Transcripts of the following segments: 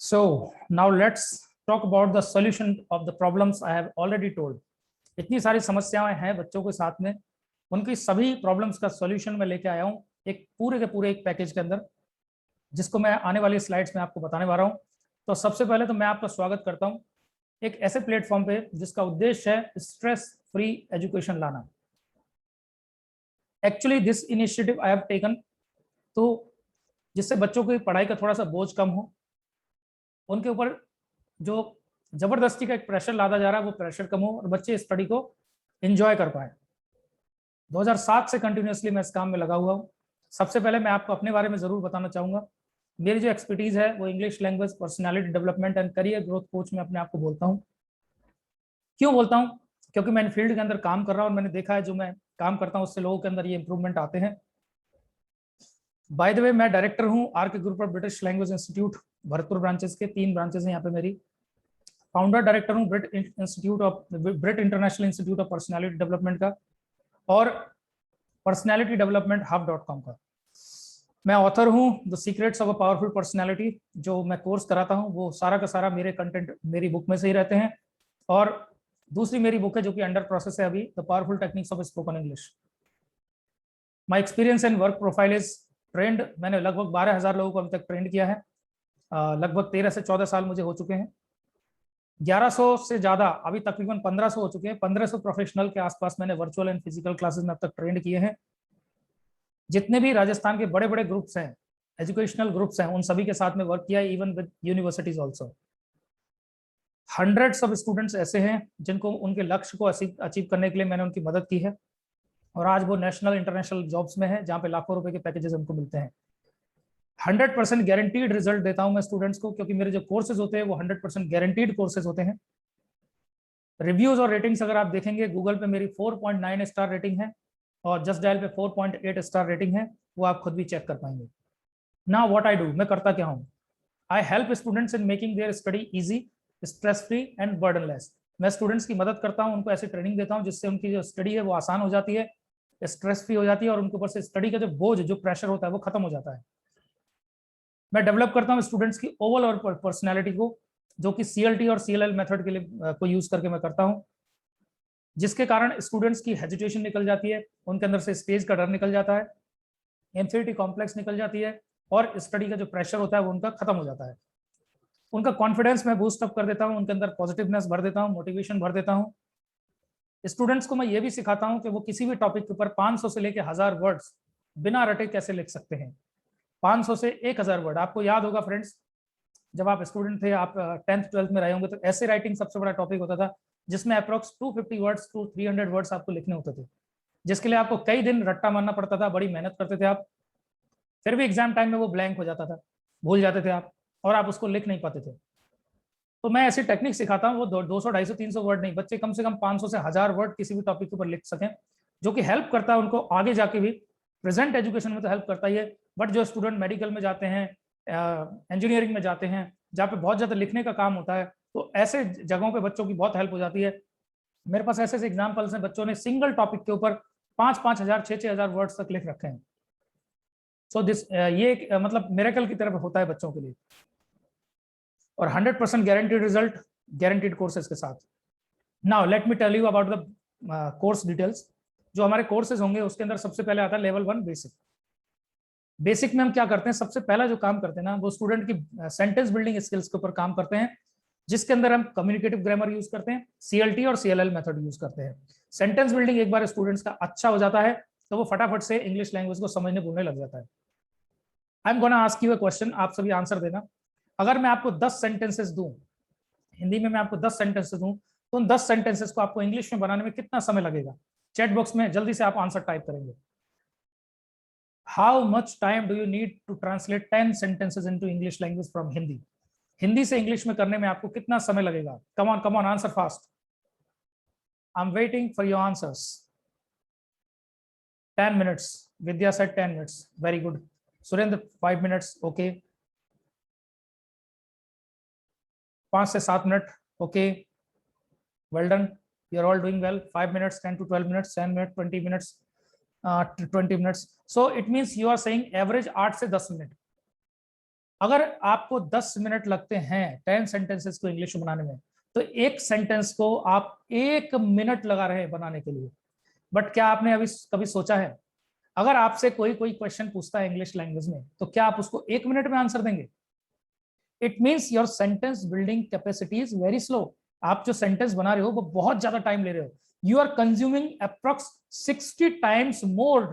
So now let's talk about the solution of the problems I have already told. इतनी सारी समस्याएं हैं बच्चों के साथ में, उनकी सभी प्रॉब्लम्स का सॉल्यूशन मैं लेके आया हूं एक पूरे के पूरे एक पैकेज के अंदर, जिसको मैं आने वाली स्लाइड्स में आपको बताने वाला हूं। तो सबसे पहले तो मैं आपका स्वागत करता हूं एक ऐसे प्लेटफॉर्म पे जिसका उद्देश्य है स्ट्रेस फ्री एजुकेशन लाना। Actually this initiative I have taken तो जिससे बच्चों की पढ़ाई का थोड़ा सा बोझ कम हो, उनके ऊपर जो जबरदस्ती का एक प्रेशर लादा जा रहा है वो प्रेशर कम हो और बच्चे स्टडी को एंजॉय कर पाए। 2007 से कंटिन्यूसली मैं इस काम में लगा हुआ हूँ। सबसे पहले मैं आपको अपने बारे में जरूर बताना चाहूंगा। मेरी जो एक्सपर्टीज है वो English language, personality development and career growth coach में अपने आप को बोलता हूँ। क्यों बोलता हूँ? क्योंकि मैं इन फील्ड के अंदर काम कर रहा हूँ और मैंने देखा है जो मैं काम करता हूँ उससे लोगों के अंदर ये इंप्रूवमेंट आते हैं। बाय द वे, मैं डायरेक्टर हूँ RK group of British language institute, Bharatpur branches के 3 ब्रांचेस हैं यहाँ पे मेरी। फाउंडर डायरेक्टर हूँ Brit international institute of personality development का और पर्सनालिटी डेवलपमेंट hub.com का। मैं ऑथर हूँ the secrets of a powerful personality, जो मैं कोर्स कराता हूँ वो सारा का सारा मेरे कंटेंट मेरी बुक में से ही रहते हैं। और दूसरी मेरी बुक है जो कि अंडर प्रोसेस है अभी, the powerful techniques of spoken English. My experience and work profile is trend. मैंने लगभग 12,000 लोगों को अभी तक ट्रेंड किया है। लगभग 13 से 14 साल मुझे हो चुके हैं। 1100 से ज्यादा, अभी तकरीबन 1500 हो चुके हैं। 1500 प्रोफेशनल के आसपास मैंने वर्चुअल एंड फिजिकल क्लासेस में अब तक ट्रेंड किए हैं। जितने भी राजस्थान के बड़े बड़े ग्रुप्स हैं, एजुकेशनल ग्रुप्स हैं, उन सभी के साथ में वर्क किया है, even with universities also. Hundreds of students ऐसे हैं जिनको उनके लक्ष्य को अचीव करने के लिए मैंने उनकी मदद की है और आज वो नेशनल इंटरनेशनल जॉब्स में है जहाँ पे लाखों रुपए के पैकेजेस उनको मिलते हैं। 100% गारंटीड रिजल्ट देता हूं मैं स्टूडेंट्स को, क्योंकि मेरे जो कोर्सेज होते हैं वो 100% गारंटीड कोर्सेज होते हैं। रिव्यूज और रेटिंग्स अगर आप देखेंगे, गूगल पे मेरी 4.9 स्टार रेटिंग है और जस्ट डायल पे 4.8 स्टार रेटिंग है, वो आप खुद भी चेक कर पाएंगे। ना व्हाट आई डू, मैं करता क्या हूँ? I help students in making their study easy, stress free and burdenless. मैं स्टूडेंट्स की मदद करता हूँ, उनको ऐसी ट्रेनिंग देता हूँ जिससे उनकी जो स्टडी है वो आसान हो जाती है, स्ट्रेस फ्री हो जाती है और उनके ऊपर से स्टडी का जो बोझ, जो प्रेशर होता है वो खत्म हो जाता है। मैं डेवलप करता हूँ स्टूडेंट्स की ओवल और पर्सनैलिटी को, जो कि CLT और CLL मेथड के लिए को यूज करके मैं करता हूँ, जिसके कारण स्टूडेंट्स की हेजिटेशन निकल जाती है, उनके अंदर से स्टेज का डर निकल जाता है, एंजाइटी कॉम्प्लेक्स निकल जाती है और स्टडी का जो प्रेशर होता है वो उनका खत्म हो जाता है। उनका कॉन्फिडेंस मैं बूस्ट अप कर देता हूँ, उनके अंदर पॉजिटिवनेस भर देता हूँ, मोटिवेशन भर देता हूँ। स्टूडेंट्स को मैं ये भी सिखाता हूँ कि वो किसी भी टॉपिक के ऊपर 500 से लेकर 1000 वर्ड्स बिना रटे कैसे लिख सकते हैं। 500 से 1000 वर्ड। आपको याद होगा फ्रेंड्स, जब आप स्टूडेंट थे, आप 10th 12th में रहे होंगे, तो ऐसे राइटिंग सबसे बड़ा टॉपिक होता था जिसमें अप्रोक्स 250 वर्ड्स टू 300 वर्ड्स आपको लिखने होते थे, जिसके लिए आपको कई दिन रट्टा मारना पड़ता था, बड़ी मेहनत करते थे आप, फिर भी एग्जाम टाइम में वो ब्लैंक हो जाता था, भूल जाते थे आप और आप उसको लिख नहीं पाते थे। तो मैं ऐसी टेक्निक सिखाता हूँ, वो 200 250 300 वर्ड नहीं, बच्चे कम से कम 500 से 1000 वर्ड किसी भी टॉपिक के ऊपर लिख सकें, जो कि हेल्प करता है उनको आगे जाके भी। प्रेजेंट एजुकेशन में तो हेल्प करता ही है, बट जो स्टूडेंट मेडिकल में जाते हैं, इंजीनियरिंग में जाते हैं, जहाँ पे बहुत ज़्यादा लिखने का काम होता है, तो ऐसे जगहों पे बच्चों की बहुत हेल्प हो जाती है। मेरे पास ऐसे एग्जाम्पल्स हैं, बच्चों ने सिंगल टॉपिक के ऊपर 5,000 6,000 वर्ड्स तक लिख रखे हैं। सो दिस ये एक मतलब मिरेकल की तरफ होता है बच्चों के लिए, और 100% गारंटीड रिजल्ट, गारंटीड कोर्सेज के साथ। Now let me tell you about the course details. जो हमारे कोर्सेज होंगे उसके अंदर सबसे पहले आता है लेवल 1 बेसिक। बेसिक में हम क्या करते हैं, सबसे पहला जो काम करते हैं ना, वो स्टूडेंट की सेंटेंस बिल्डिंग स्किल्स के ऊपर काम करते हैं, जिसके अंदर हम कम्युनिकेटिव ग्रामर यूज करते हैं, CLT और CLL मेथड यूज करते हैं। सेंटेंस बिल्डिंग एक बार स्टूडेंट्स का अच्छा हो जाता है तो वो फटाफट से इंग्लिश लैंग्वेज को समझने बोलने लग जाता है। I am gonna ask you a question, आप सभी आंसर देना। अगर मैं आपको 10 सेंटेंसेस दूं, हिंदी में मैं आपको 10 सेंटेंसेस दूं, तो उन 10 सेंटेंसेस को आपको इंग्लिश में बनाने में कितना समय लगेगा? चैट बॉक्स में जल्दी से आप आंसर टाइप करेंगे। How much time do you need to translate 10 sentences into English language from Hindi? Hindi से इंग्लिश में करने में आपको कितना समय लगेगा? Come on answer fast. I am waiting for your answers. 10 minutes, Vidya said 10 minutes, very good. Surendra 5 minutes, okay. 5 से 7 minute, okay, well done, you are all doing well. 5 minutes, 10 to 12 minutes, 10 minute, 20 minutes, 20 minutes. So it means you are saying average 8 से 10 minute. अगर आपको 10 minute लगते हैं 10 sentences को English में बनाने में, तो एक सेंटेंस को आप 1 मिनट लगा रहे हैं बनाने के लिए। बट क्या आपने अभी कभी सोचा है, अगर आपसे कोई क्वेश्चन पूछता है इंग्लिश लैंग्वेज में, तो क्या आप उसको 1 मिनट में आंसर देंगे? It means your sentence building capacity is very slow. आप जो सेंटेंस बना रहे हो वो बहुत ज्यादा टाइम ले रहे हो। You are consuming approx 60 times more,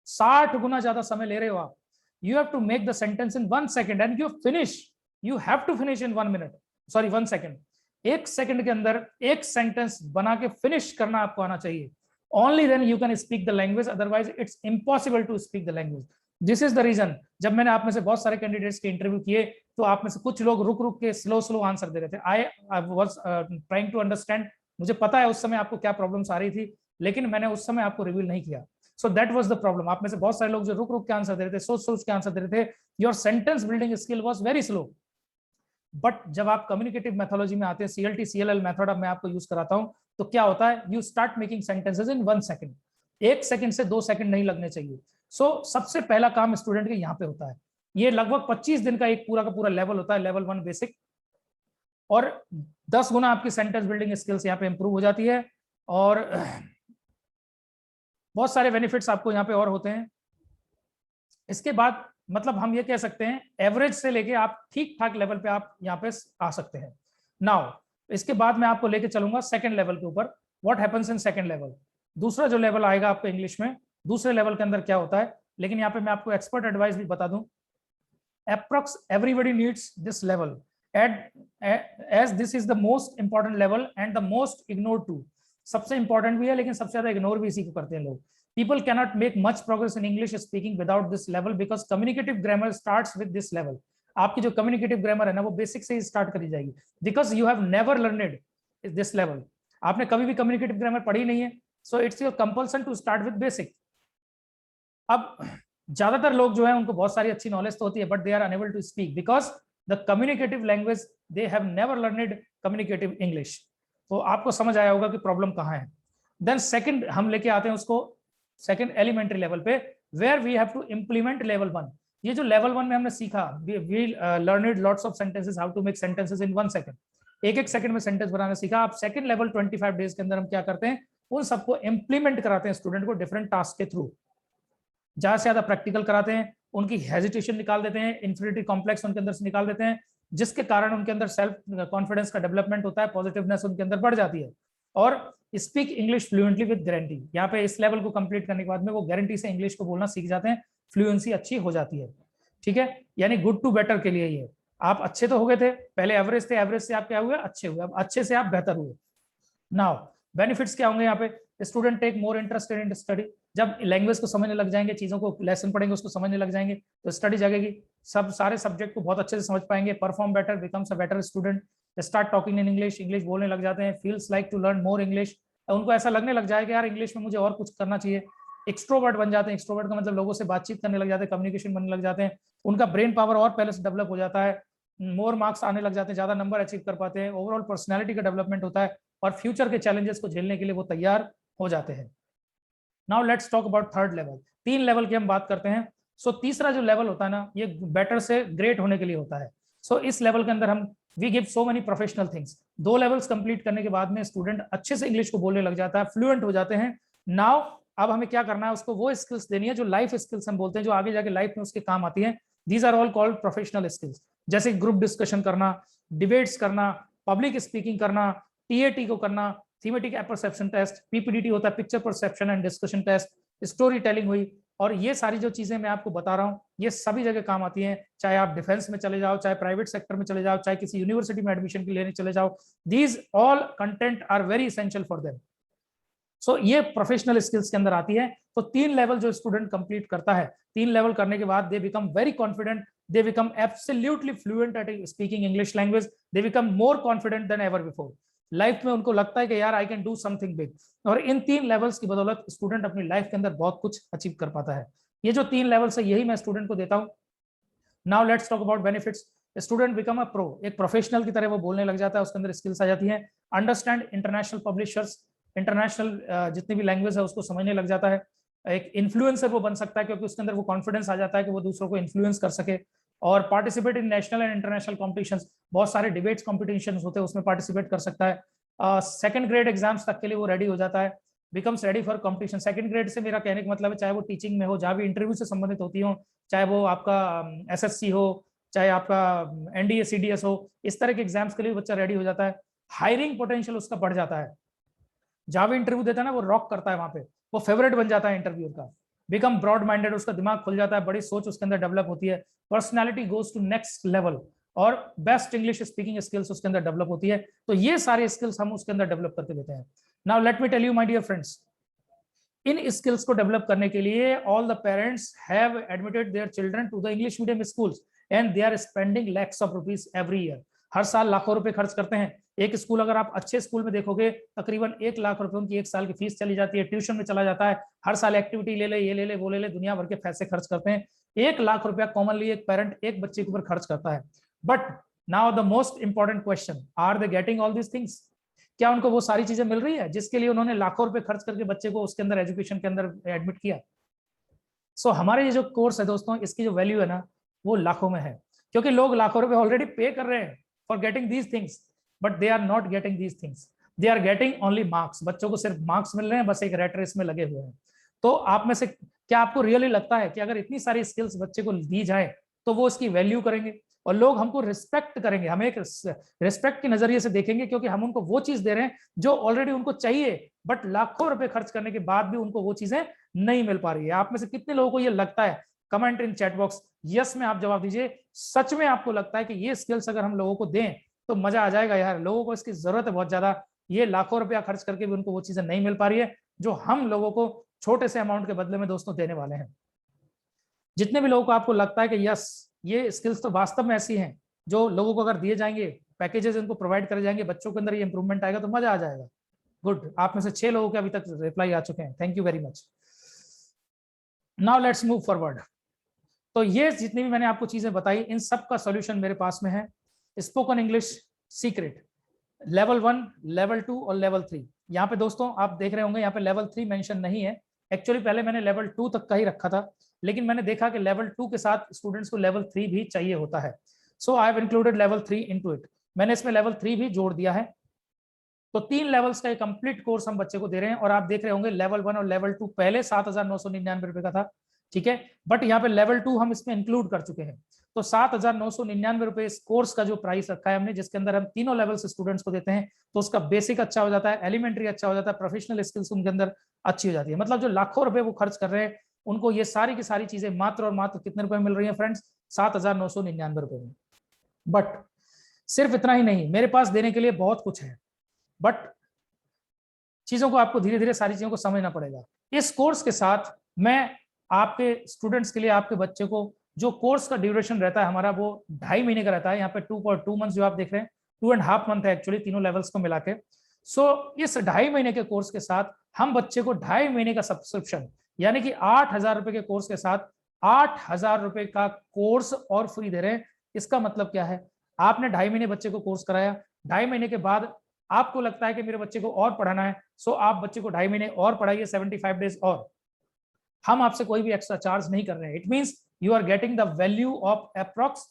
60 गुना ज्यादा समय ले रहे हो आप। You have to make the sentence in 1 second and you have to finish in 1 minute, sorry 1 second. 1 second के अंदर एक सेंटेंस बना के फिनिश करना आपको आना चाहिए। Only then you can speak the language, otherwise it's impossible to speak the language. This is the reason, जब मैंने आप में से बहुत सारे कैंडिडेट्स के इंटरव्यू किए, तो आप में से कुछ लोग रुक रुक के स्लो आंसर दे रहे थे। I was trying to understand. मुझे पता है उस समय आपको क्या प्रॉब्लम्स आ रही थी, लेकिन मैंने उस समय आपको रिवील नहीं किया। So that was the problem. आप में से बहुत सारे लोग जो रुक रुक के आंसर दे रहे थे, सोच के आंसर दे रहे थे, your sentence building skill was very slow. But जब आप कम्युनिकेटिव मेथोलॉजी में आते हैं, CLT CLL मेथड अब मैं आपको यूज कराता हूं, तो क्या होता है, you start making sentences in 1 second. 1 second से 2 सेकंड नहीं लगने चाहिए। सबसे पहला काम स्टूडेंट के यहाँ पे होता है, ये लगभग 25 दिन का एक पूरा का पूरा लेवल होता है, लेवल 1 बेसिक, और 10 गुना आपकी सेंटेंस बिल्डिंग स्किल्स यहाँ पे इंप्रूव हो जाती है। और बहुत सारे बेनिफिट्स आपको यहाँ पे और होते हैं। इसके बाद मतलब हम ये कह सकते हैं एवरेज से लेके आप ठीक ठाक लेवल पे आप यहाँ पे आ सकते हैं। नाउ इसके बाद मैं आपको लेके चलूंगा सेकंड लेवल के ऊपर, what happens in second level. दूसरा जो लेवल आएगा आपको इंग्लिश में, दूसरे लेवल के अंदर क्या होता है, लेकिन यहाँ पे मैं आपको एक्सपर्ट एडवाइस भी बता दूं। Approx everybody needs this level as this is the most important level and the most ignored too. सबसे इंपॉर्टेंट भी है, लेकिन सबसे ज्यादा इग्नोर भी इसी को करते हैं लोग। People cannot make much progress in English speaking without this level because communicative grammar starts with this level. आपकी जो communicative grammar है ना, वो बेसिक से ही स्टार्ट करी जाएगी, because you have never learned this level. आपने कभी भी communicative grammar पढ़ी नहीं है, so it's your compulsion to start with basic. अब ज्यादातर लोग जो है उनको बहुत सारी अच्छी नॉलेज तो होती है, but they are unable to speak because the communicative language they have never learned communicative English. तो आपको समझ आया होगा कि प्रॉब्लम कहाँ है। देन सेकंड हम लेके आते हैं उसको सेकंड एलिमेंट्री लेवल पे, where we have to implement level 1। ये जो लेवल 1 में हमने सीखा, we learned lots of sentences, how to make sentences in 1 second, एक सेकंड में सेंटेंस बनाना सीखा। आप सेकंड लेवल 25 डेज के अंदर हम क्या करते हैं, उन सबको इंप्लीमेंट कराते हैं स्टूडेंट को डिफरेंट टास्क के थ्रू। ज्यादा से ज्यादा प्रैक्टिकल कराते हैं, उनकी हेजिटेशन निकाल देते हैं, इन्फिनिटी कॉम्प्लेक्स उनके अंदर से निकाल देते हैं, जिसके कारण उनके अंदर सेल्फ कॉन्फिडेंस का डेवलपमेंट होता है, पॉजिटिवनेस उनके अंदर बढ़ जाती है। और speak English fluently with guarantee, यहाँ पे इस लेवल को कंप्लीट करने के बाद में वो गारंटी से इंग्लिश को बोलना सीख जाते हैं, फ्लुएंसी अच्छी हो जाती है। ठीक है, यानी गुड टू बेटर के लिए ये, आप अच्छे तो हो गए थे पहले, एवरेज थे, एवरेज से आप क्या हुए, अच्छे हुए, अब अच्छे से आप बेहतर हुए। नाउ बेनिफिट्स क्या होंगे यहाँ पे, student take more interested in study. जब लैंग्वेज को समझने लग जाएंगे, चीजों को लेसन पढ़ेंगे उसको समझने लग जाएंगे, तो स्टडी जगेगी, सब सारे सब्जेक्ट को बहुत अच्छे से समझ पाएंगे, perform better, becomes a better student, start talking in English, English बोलने लग जाते हैं, feels like to learn more English, उनको ऐसा लगने लग जाएगा यार इंग्लिश में मुझे और कुछ करना चाहिए। एक्सट्रोवर्ट बन जाते हैं, एक्सट्रोवर्ट का मतलब लोगों से बातचीत करने लग जाते हैं, कम्युनिकेशन बनने लग जाते हैं, उनका ब्रेन पावर और पहले से डेवलप हो जाता है, मोर मार्क्स आने लग जाते हैं, ज्यादा नंबर अचीव कर पाते हैं, ओवरऑल पर्सनैलिटी का डेवलपमेंट होता है, और फ्यूचर के चैलेंजेस को झेलने के लिए वो तैयार हो जाते हैं। Now let's talk about third level. 3 level की हम बात करते हैं। तीसरा जो लेवल होता है ना, ये बेटर से ग्रेट होने के लिए होता है। इस लेवल के अंदर हम we give so many professional things. 2 levels complete करने के बाद में स्टूडेंट अच्छे से इंग्लिश को बोलने लग जाता है, फ्लुएंट हो जाते हैं। नाउ अब हमें क्या करना है, उसको वो स्किल्स देनी है जो लाइफ स्किल्स हम बोलते हैं, जो आगे जाके लाइफ में उसके काम आती है। These are all called professional skills, जैसे ग्रुप डिस्कशन करना, डिबेट्स करना, पब्लिक स्पीकिंग करना, TAT को करना, थीमेटिक परसेप्शन टेस्ट, PPDT होता है, picture perception and discussion test, story telling हुई, और ये सारी जो चीजें मैं आपको बता रहा हूँ ये सभी जगह काम आती हैं, चाहे आप डिफेंस में चले जाओ, चाहे प्राइवेट सेक्टर में चले जाओ, चाहे किसी यूनिवर्सिटी में एडमिशन के लिए चले जाओ, these all content are very essential for them. ये प्रोफेशनल स्किल्स के अंदर आती है। तो 3 लेवल जो स्टूडेंट कंप्लीट करता है, 3 लेवल करने के बाद they become very confident, they become absolutely fluent eight speaking English language, they become more confident then ever before. Life में उनको लगता है कि यार I can do something big, और इन 3 लेवल्स की बदौलत स्टूडेंट अपनी लाइफ के अंदर बहुत कुछ अचीव कर पाता है। ये जो 3 लेवल्स है यही मैं स्टूडेंट को देता हूं। Now let's talk about benefits. Student become a pro, एक प्रोफेशनल की तरह वो बोलने लग जाता है, उसके अंदर स्किल्स आ जाती हैं। अंडरस्टैंड इंटरनेशनल पब्लिशर्स, इंटरनेशनल जितनी भी लैंग्वेज है उसको समझने लग जाता है। एक इन्फ्लुएंसर वो बन सकता है, क्योंकि उसके अंदर वो कॉन्फिडेंस आ जाता है कि वो दूसरों को इन्फ्लुएंस कर सके। और participate in national and international competitions, बहुत सारे डिबेट्स कॉम्पिटिशन होते हैं उसमें पार्टिसिपेट कर सकता है। सेकंड ग्रेड एग्जाम्स तक के लिए वो रेडी हो जाता है, becomes ready for competition. Second grade से मेरा कहने का मतलब है चाहे वो टीचिंग में हो, जहाँ भी इंटरव्यू से संबंधित होती हो, चाहे वो आपका एसएससी हो, चाहे आपका एनडीए सीडीएस हो, इस तरह के एग्जाम्स के लिए बच्चा रेडी हो जाता है। हायरिंग पोटेंशियल उसका बढ़ जाता है, जहां भी इंटरव्यू देता है ना वो रॉक करता है, वहां पे वो फेवरेट बन जाता है इंटरव्यू का, बिकम ब्रॉड माइंडेड, उसका दिमाग खुल जाता है, बड़ी सोच उसके अंदर डेवलप होती है, personality goes to next level, और बेस्ट इंग्लिश स्पीकिंग स्किल्स उसके अंदर डेवलप होती है। तो ये सारे स्किल्स हम उसके अंदर डेवलप करके देते हैं। Now let me tell you my dear friends, इन स्किल्स को डेवलप करने के लिए all the parents have admitted their children to the English medium schools and they are spending lakhs of rupees every year. हर साल लाखों रुपए खर्च करते हैं। एक स्कूल अगर आप अच्छे स्कूल में देखोगे तकरीबन 1 लाख रुपए उनकी एक साल की फीस चली जाती है, ट्यूशन में चला जाता है, हर साल एक्टिविटी ले ले, ये ले ले, वो ले ले, दुनिया भर के पैसे खर्च करते हैं। 1 लाख रुपया कॉमनली एक पेरेंट एक बच्चे के ऊपर खर्च करता है। But now the most important question, are they getting all these things? क्या उनको वो सारी चीजें मिल रही है जिसके लिए उन्होंने लाखों रुपए खर्च करके बच्चे को उसके अंदर एजुकेशन के अंदर एडमिट किया? सो हमारे ये जो कोर्स है दोस्तों, इसकी जो वैल्यू है ना वो लाखों में है, क्योंकि लोग लाखों रुपए ऑलरेडी पे कर रहे हैं for getting these things, but they are not getting these things, they are getting only marks. बच्चों को सिर्फ मार्क्स मिल रहे हैं, बस एक रैट रेस में लगे हुए हैं। तो आप में से क्या आपको रियली लगता है कि अगर इतनी सारी स्किल्स बच्चे को दी जाए तो वो उसकी वैल्यू करेंगे और लोग हमको रिस्पेक्ट करेंगे, हमें एक रिस्पेक्ट के नजरिए से देखेंगे, क्योंकि हम उनको वो चीज दे रहे हैं जो ऑलरेडी उनको चाहिए, बट लाखों रुपए खर्च करने के बाद भी उनको वो चीजें नहीं मिल पा रही है। आप में से कितने लोगों को ये लगता है? Comment in chat box, yes में आप जवाब दीजिए। सच में आपको लगता है कि ये स्किल्स अगर हम लोगों को दें तो मजा आ जाएगा? यार लोगों को इसकी जरूरत है बहुत ज्यादा, ये लाखों रुपया खर्च करके भी उनको वो चीजें नहीं मिल पा रही है जो हम लोगों को छोटे से अमाउंट के बदले में दोस्तों देने वाले हैं। जितने भी लोगों को आपको लगता है कि यस ये स्किल्स तो वास्तव में ऐसी हैं जो लोगों को अगर दिए जाएंगे, पैकेजेस इनको प्रोवाइड करे जाएंगे, बच्चों के अंदर ये इंप्रूवमेंट आएगा तो मजा आ जाएगा। गुड, आप में से 6 लोगों के अभी तक रिप्लाई आ चुके हैं, thank you very much. Now let's move forward. तो ये जितनी भी मैंने आपको चीजें बताई, इन सब का सॉल्यूशन मेरे पास में है। Spoken English secret level 1, level 2 और लेवल 3। यहाँ पे दोस्तों आप देख रहे होंगे यहाँ पे लेवल 3 मेंशन नहीं है। एक्चुअली पहले मैंने लेवल 2 तक का ही रखा था, लेकिन मैंने देखा कि लेवल 2 के साथ स्टूडेंट्स को लेवल 3 भी चाहिए होता है। So I have included level 3 into it. मैंने इसमें लेवल 3 भी जोड़ दिया है। तो 3 लेवल्स का एक कंप्लीट कोर्स हम बच्चे को दे रहे हैं। और आप देख रहे होंगे लेवल 1 और लेवल 2 पहले 7,999 रुपए का था, ठीक है, बट यहाँ पे लेवल 2 हम इसमें इंक्लूड कर चुके हैं। तो 7,999 रुपए इस कोर्स का जो प्राइस रखा है हमने, जिसके अंदर हम तीनों लेवल से स्टूडेंट्स को देते हैं, तो उसका बेसिक अच्छा हो जाता है, एलिमेंट्री अच्छा हो जाता है, प्रोफेशनल स्किल्स उनके अंदर अच्छी हो जाती है। मतलब जो लाखों रुपए वो खर्च कर रहे हैं उनको ये सारी की सारी चीजें मात्र और मात्र कितने रुपए मिल रही है फ्रेंड्स? 7,999 रुपए में। बट सिर्फ इतना ही नहीं, मेरे पास देने के लिए बहुत कुछ है, बट चीजों को आपको धीरे धीरे सारी चीजों को समझना पड़ेगा। इस कोर्स के साथ मैं आपके स्टूडेंट्स के लिए, आपके बच्चे को, जो कोर्स का ड्यूरेशन रहता है हमारा वो 2.5 महीने का रहता है। यहाँ पे 2.2 मंथ्स जो आप देख रहे हैं, 2.5 मंथ है एक्चुअली तीनों लेवल्स को मिला के। सो इस 2.5 महीने के कोर्स के साथ हम बच्चे को 2.5 महीने का सब्सक्रिप्शन, यानी कि 8,000 रुपए के कोर्स के साथ 8,000 रुपए का कोर्स और फ्री दे रहे हैं। इसका मतलब क्या है? आपने 2.5 महीने बच्चे को कोर्स कराया, 2.5 महीने के बाद आपको लगता है कि मेरे बच्चे को और पढ़ाना है, सो आप बच्चे को 2.5 महीने और पढ़ाइए, 75 डेज और। हम आपसे कोई भी एक्स्ट्रा चार्ज नहीं कर रहे हैं। It means you are getting the value of approx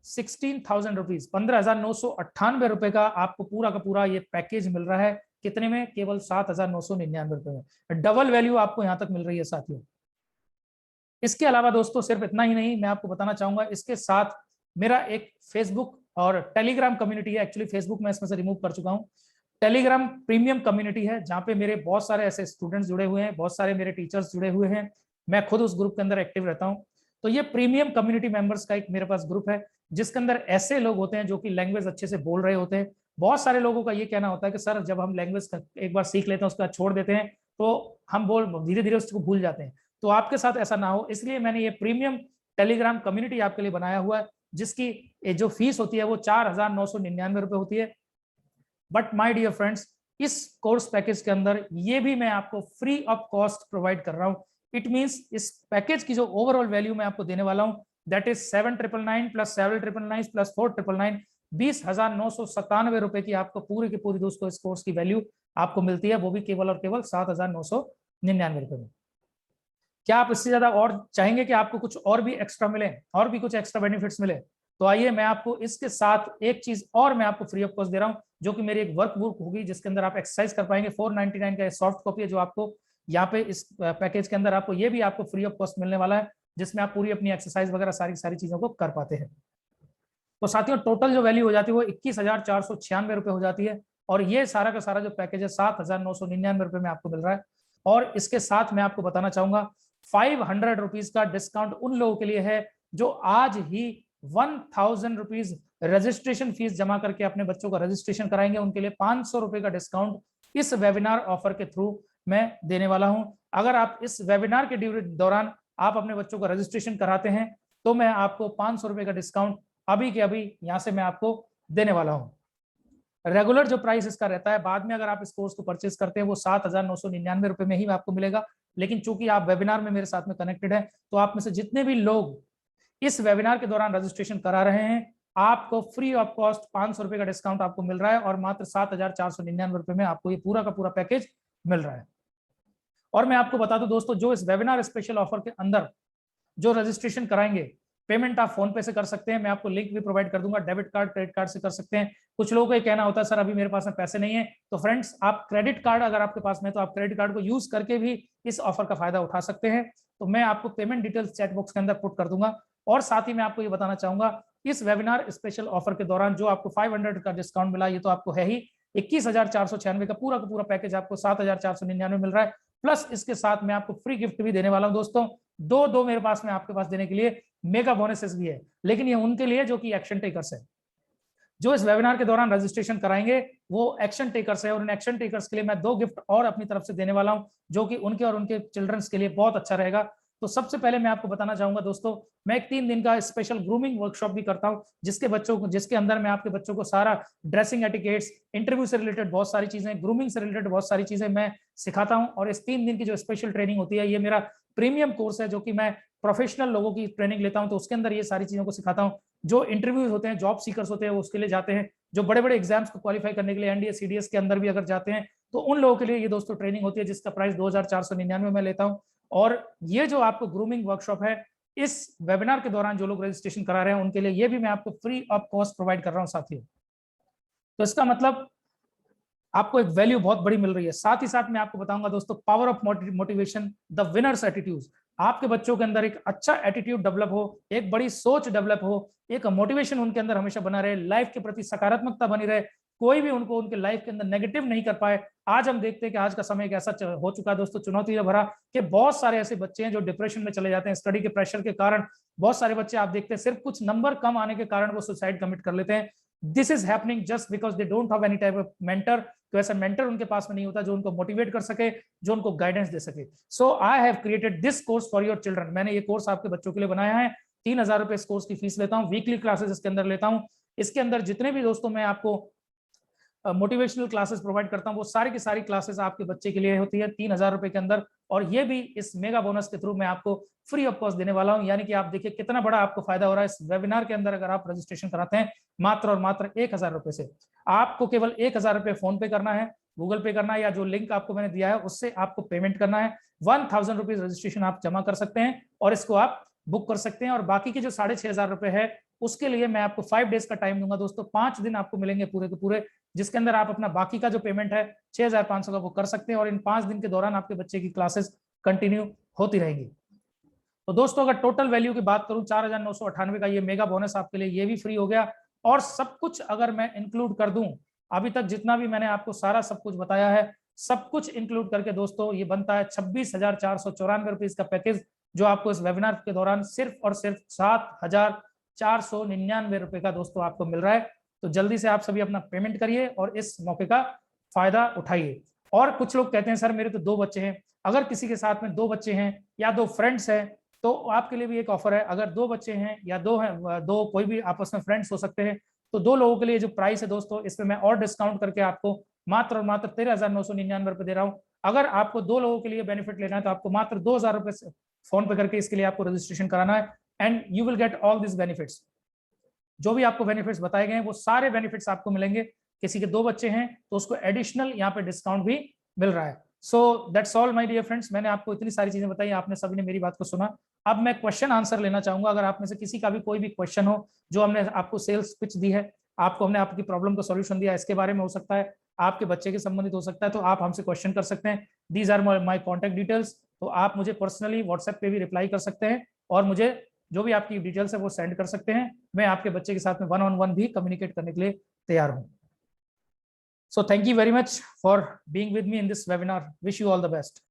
16,000 rupees, 15,998 रुपए का आपको पूरा का पूरा ये पैकेज मिल रहा है। कितने में? केवल 7,999 रुपए में। डबल वैल्यू आपको यहां तक मिल रही है साथियों। इसके अलावा दोस्तों सिर्फ इतना ही नहीं, मैं आपको बताना चाहूंगा, इसके साथ मेरा एक फेसबुक और टेलीग्राम कम्युनिटी है। एक्चुअली फेसबुक मैं इसमें से रिमूव कर चुका हूं। टेलीग्राम प्रीमियम कम्युनिटी है जहां पे मेरे बहुत सारे ऐसे स्टूडेंट्स जुड़े हुए हैं, बहुत सारे मेरे टीचर्स जुड़े हुए हैं, मैं खुद उस ग्रुप के अंदर एक्टिव रहता हूं। तो ये प्रीमियम कम्युनिटी मेंबर्स का एक मेरे पास ग्रुप है, जिसके अंदर ऐसे लोग होते हैं जो कि लैंग्वेज अच्छे से बोल रहे होते हैं। बहुत सारे लोगों का ये कहना होता है कि सर जब हम लैंग्वेज एक बार सीख लेते हैं उसके बाद छोड़ देते हैं तो हम धीरे धीरे उसको भूल जाते हैं। तो आपके साथ ऐसा ना हो, इसलिए मैंने ये प्रीमियम टेलीग्राम कम्युनिटी आपके लिए बनाया हुआ है, जिसकी जो फीस होती है वो 4,999 रुपए होती है। बट माय डियर फ्रेंड्स, इस कोर्स पैकेज के अंदर ये भी मैं आपको फ्री ऑफ कॉस्ट प्रोवाइड कर रहा हूं। इट मींस इस पैकेज की जो ओवरऑल वैल्यू मैं आपको देने वाला हूं, दैट इज 7,999 प्लस 7,999 प्लस 4,999, 20,997 रुपए की आपको पूरी की पूरी दोस्तों इस कोर्स की वैल्यू आपको मिलती है, वो भी केवल और केवल 7,999 रुपए में। क्या आप इससे ज्यादा और चाहेंगे कि आपको कुछ और भी एक्स्ट्रा मिले, और भी कुछ एक्स्ट्रा बेनिफिट्स मिले? तो आइए मैं आपको इसके साथ एक चीज और मैं आपको फ्री ऑफ कॉस्ट दे रहा हूं, जो कि मेरी एक वर्कबुक होगी जिसके अंदर आप एक्सरसाइज कर पाएंगे। 499 का सॉफ्ट कॉपी है जो आपको यहाँ पे इस पैकेज के अंदर आपको ये भी आपको फ्री ऑफ कॉस्ट मिलने वाला है, जिसमें आप पूरी अपनी एक्सरसाइज वगैरह सारी सारी चीजों को कर पाते हैं। तो साथियों टोटल जो वैल्यू हो जाती है वो 21,496 रुपए हो जाती है, और ये सारा का सारा जो पैकेज है 7,999 रुपए में आपको मिल रहा है। और इसके साथ मैं आपको बताना चाहूंगा 500 रुपीज का डिस्काउंट उन लोगों के लिए है जो आज ही 1000 रुपीज रजिस्ट्रेशन फीस जमा करके अपने बच्चों का रजिस्ट्रेशन कराएंगे। उनके लिए 500 रुपए का डिस्काउंट इस वेबिनार ऑफर के थ्रू मैं देने वाला हूं। अगर आप इस वेबिनार के दौरान आप अपने बच्चों का रजिस्ट्रेशन कराते हैं तो मैं आपको 500 रुपए का डिस्काउंट अभी के अभी यहां से मैं आपको देने वाला हूं। रेगुलर जो प्राइस इसका रहता है, बाद में अगर आप इस कोर्स को परचेज करते हैं वो 7,999 रुपए में ही आपको मिलेगा। लेकिन चूंकि आप वेबिनार में मेरे साथ में कनेक्टेड है, तो आप में से जितने भी लोग इस वेबिनार के दौरान रजिस्ट्रेशन करा रहे हैं, आपको फ्री ऑफ कॉस्ट 500 रुपए का डिस्काउंट आपको मिल रहा है, और मात्र 7,499 रुपए में आपको ये पूरा का पूरा पैकेज मिल रहा है। और मैं आपको बता दूं दोस्तों, जो इस वेबिनार स्पेशल ऑफर के अंदर जो रजिस्ट्रेशन कराएंगे, पेमेंट आप फोन पे से कर सकते हैं, मैं आपको लिंक भी प्रोवाइड कर दूंगा, डेबिट कार्ड क्रेडिट कार्ड से कर सकते हैं। कुछ लोगों का ये कहना होता है सर अभी मेरे पास में पैसे नहीं है, तो फ्रेंड्स आप क्रेडिट कार्ड अगर आपके पास में, तो आप क्रेडिट कार्ड को यूज करके भी इस ऑफर का फायदा उठा सकते हैं। तो मैं आपको पेमेंट डिटेल्स चैट बॉक्स के अंदर पुट कर दूंगा। और साथ ही मैं आपको ये बताना चाहूंगा, इस वेबिनार स्पेशल ऑफर के दौरान जो आपको 500 का डिस्काउंट मिला, ये तो आपको है ही, 21,496 का पूरा पैकेज आपको 7,499 मिल रहा है। प्लस इसके साथ मैं आपको फ्री गिफ्ट भी देने वाला हूं दोस्तों। दो मेरे पास में आपके पास देने के लिए मेगा बोनसेस भी है, लेकिन ये उनके लिए जो कि एक्शन टेकर्स है, जो इस वेबिनार के दौरान रजिस्ट्रेशन कराएंगे वो एक्शन टेकर्स है। और उन एक्शन टेकर्स के लिए मैं 2 गिफ्ट और अपनी तरफ से देने वाला हूं, जो कि उनके और उनके चिल्ड्रंस के लिए बहुत अच्छा रहेगा। तो सबसे पहले मैं आपको बताना चाहूंगा दोस्तों, मैं एक 3 दिन का स्पेशल ग्रूमिंग वर्कशॉप भी करता हूं, जिसके अंदर मैं आपके बच्चों को सारा ड्रेसिंग एटिकेट्स, इंटरव्यू से रिलेटेड बहुत सारी चीजें, ग्रूमिंग से रिलेटेड बहुत सारी चीजें मैं सिखाता हूं। और इस 3 दिन की जो स्पेशल ट्रेनिंग होती है, ये मेरा प्रीमियम कोर्स है, जो कि मैं प्रोफेशनल लोगों की ट्रेनिंग लेता हूं, तो उसके अंदर ये सारी चीजों को सिखाता हूं। जो इंटरव्यूज होते हैं, जॉब सीकर्स होते हैं, वो उसके लिए जाते हैं, जो बड़े बड़े एग्जाम्स को क्वालिफाई करने के लिए एनडीए सीडीएस के अंदर भी अगर जाते हैं, तो उन लोगों के लिए ये दोस्तों ट्रेनिंग होती है, जिसका प्राइस 2,499 में लेता हूं। और ये जो आपको ग्रूमिंग वर्कशॉप है, इस वेबिनार के दौरान जो लोग रजिस्ट्रेशन करा रहे हैं उनके लिए ये भी मैं आपको फ्री ऑफ कॉस्ट प्रोवाइड कर रहा हूं साथियों। तो इसका मतलब आपको एक वैल्यू बहुत बड़ी मिल रही है। साथ ही साथ मैं आपको बताऊंगा दोस्तों, power of motivation, the winners attitude. आपके बच्चों के अंदर एक अच्छा एटीट्यूड डेवलप हो, एक बड़ी सोच डेवलप हो, एक मोटिवेशन उनके अंदर हमेशा बना रहे, लाइफ के प्रति सकारात्मकता बनी रहे, कोई भी उनको उनके लाइफ के अंदर नेगेटिव नहीं कर पाए। आज हम देखते हैं कि आज का समय एक ऐसा हो चुका है दोस्तों, चुनौती भरा, कि बहुत सारे ऐसे बच्चे हैं जो डिप्रेशन में चले जाते हैं स्टडी के प्रेशर के कारण। बहुत सारे बच्चे आप देखते हैं सिर्फ कुछ नंबर कम आने के कारण वो सुसाइड कमिट कर लेते हैं। This is happening just because they don't have any type of mentor. तो ऐसा मेंटर उनके पास में नहीं होता जो उनको मोटिवेट कर सके, जो उनको गाइडेंस दे सके। So I have created this course for your children. मैंने ये कोर्स आपके बच्चों के लिए बनाया है। 3,000 रुपए इस कोर्स की फीस लेता हूँ, वीकली क्लासेस इसके अंदर लेता हूँ। इसके अंदर जितने भी दोस्तों मैं आपको मोटिवेशनल क्लासेस प्रोवाइड करता हूं, वो सारी की सारी क्लासेस आपके बच्चे के लिए होती है 3,000 रुपए के अंदर। और ये भी इस मेगा बोनस के थ्रू मैं आपको फ्री ऑफ कॉस्ट देने वाला हूं। यानी कि आप देखिए कितना बड़ा आपको फायदा हो रहा है इस वेबिनार के अंदर। अगर आप रजिस्ट्रेशन कराते हैं मात्र और मात्र 1,000 रुपए से, आपको केवल 1,000 रुपए फोन पे करना है, गूगल पे करना है, या जो लिंक आपको मैंने दिया है उससे आपको पेमेंट करना है। 1,000 रुपीज रजिस्ट्रेशन आप जमा कर सकते हैं और इसको आप बुक कर सकते हैं। और बाकी के जो 6,500 रुपए है उसके लिए मैं आपको 5 डेज का टाइम दूंगा दोस्तों। 5 दिन आपको मिलेंगे पूरे के पूरे, जिसके अंदर आप अपना बाकी का जो पेमेंट है 6,500 का वो कर सकते हैं। और इन 5 दिन के दौरान आपके बच्चे की क्लासेस कंटिन्यू होती रहेंगी। तो दोस्तों अगर टोटल वैल्यू की बात करूं 4,998 का ये मेगा बोनस आपके लिए ये भी फ्री हो गया। और सब कुछ अगर मैं इंक्लूड कर दूं, अभी तक जितना भी मैंने आपको सारा सब कुछ बताया है, सब कुछ इंक्लूड करके दोस्तों ये बनता है 26,494 रुपीज का पैकेज, जो आपको इस वेबिनार के दौरान सिर्फ और सिर्फ 7,499 रुपए का दोस्तों आपको मिल रहा है। तो जल्दी से आप सभी अपना पेमेंट करिए और इस मौके का फायदा उठाइए। और कुछ लोग कहते हैं सर मेरे तो 2 बच्चे हैं, अगर किसी के साथ में 2 बच्चे हैं या 2 फ्रेंड्स हैं तो आपके लिए भी एक ऑफर है। अगर 2 बच्चे हैं या 2 हैं, 2 कोई भी आपस में फ्रेंड्स हो सकते हैं, तो 2 लोगों के लिए जो प्राइस है दोस्तों, इसमें मैं और डिस्काउंट करके आपको मात्र और मात्र 13,999 रुपए दे रहा हूं। अगर आपको 2 लोगों के लिए बेनिफिट लेना है तो आपको मात्र 2,000 रुपए फोन पे करके इसके लिए आपको रजिस्ट्रेशन कराना है, and you will get all this benefits. जो भी आपको बेनिफिट्स बताए गए हैं वो सारे बेनिफिट्स आपको मिलेंगे। किसी के 2 बच्चे हैं तो उसको एडिशनल यहाँ पे डिस्काउंट भी मिल रहा है। So that's all my dear friends, मैंने आपको इतनी सारी चीजें बताई, आपने सभी ने मेरी बात को सुना। अब मैं क्वेश्चन आंसर लेना चाहूंगा। अगर आप में से किसी का भी कोई भी क्वेश्चन हो, जो हमने आपको सेल्स पिच दी है, आपको हमने आपकी प्रॉब्लम का सॉल्यूशन दिया, इसके बारे में हो सकता है, आपके बच्चे के संबंधित हो सकता है, तो आप हमसे क्वेश्चन कर सकते हैं। These are my contact details. तो आप मुझे पर्सनली व्हाट्सएप पे भी रिप्लाई कर सकते हैं, और मुझे जो भी आपकी डिटेल्स है वो सेंड कर सकते हैं। मैं आपके बच्चे के साथ में 1-on-1 भी कम्युनिकेट करने के लिए तैयार हूं। So thank you very much for being with me in this webinar. Wish you all the best.